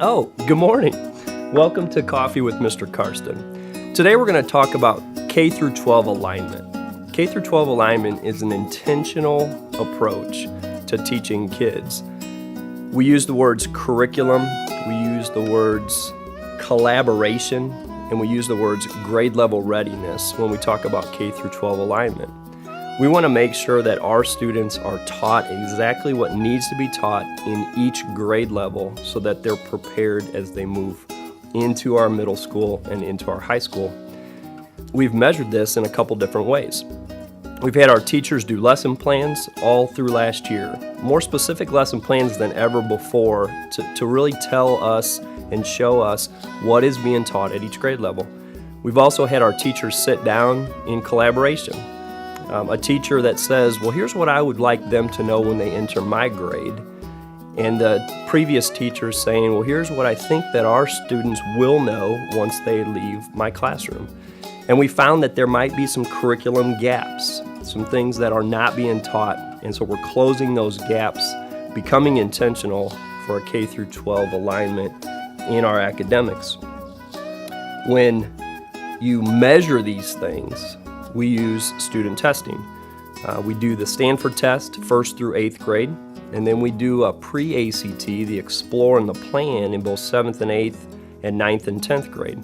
Oh, good morning. Welcome to Coffee with Mr. Karsten. Today we're going to talk about K through 12 alignment. K through 12 alignment is an intentional approach to teaching kids. We use the words curriculum, we use the words collaboration, and we use the words grade level readiness when we talk about K through 12 alignment. We want to make sure that our students are taught exactly what needs to be taught in each grade level so that they're prepared as they move into our middle school and into our high school. We've measured this in a couple different ways. We've had our teachers do lesson plans all through last year, more specific lesson plans than ever before to really tell us and show us what is being taught at each grade level. We've also had our teachers sit down in collaboration. A teacher that says, well, here's what I would like them to know when they enter my grade. And the previous teacher saying, well, here's what I think that our students will know once they leave my classroom. And we found that there might be some curriculum gaps, some things that are not being taught. And so we're closing those gaps, becoming intentional for a K through 12 alignment in our academics. When you measure these things, we use student testing. We do the Stanford test, 1st through 8th grade, and then we do a pre-ACT, the Explore and the Plan, in both 7th and 8th and 9th and 10th grade.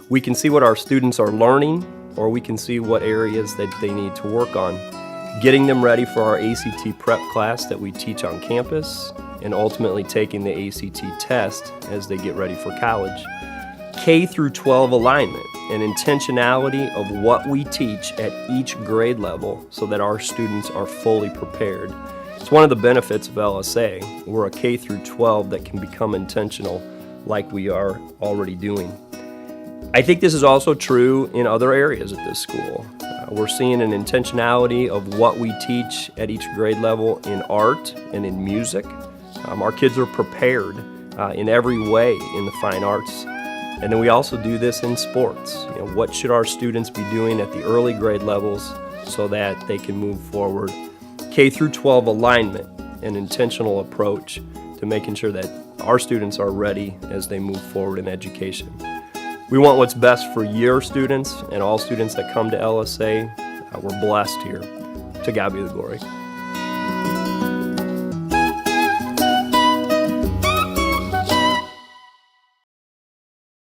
We can see what our students are learning, or we can see what areas that they need to work on. Getting them ready for our ACT prep class that we teach on campus, and ultimately taking the ACT test as they get ready for college. K through 12 alignment, an intentionality of what we teach at each grade level so that our students are fully prepared. It's one of the benefits of LSA. We're a K through 12 that can become intentional like we are already doing. I think this is also true in other areas at this school. We're seeing an intentionality of what we teach at each grade level in art and in music. Our kids are prepared in every way in the fine arts. And then we also do this in sports. What should our students be doing at the early grade levels so that they can move forward? K through 12 alignment, an intentional approach to making sure that our students are ready as they move forward in education. We want what's best for your students and all students that come to LSA. We're blessed here. To God be the glory.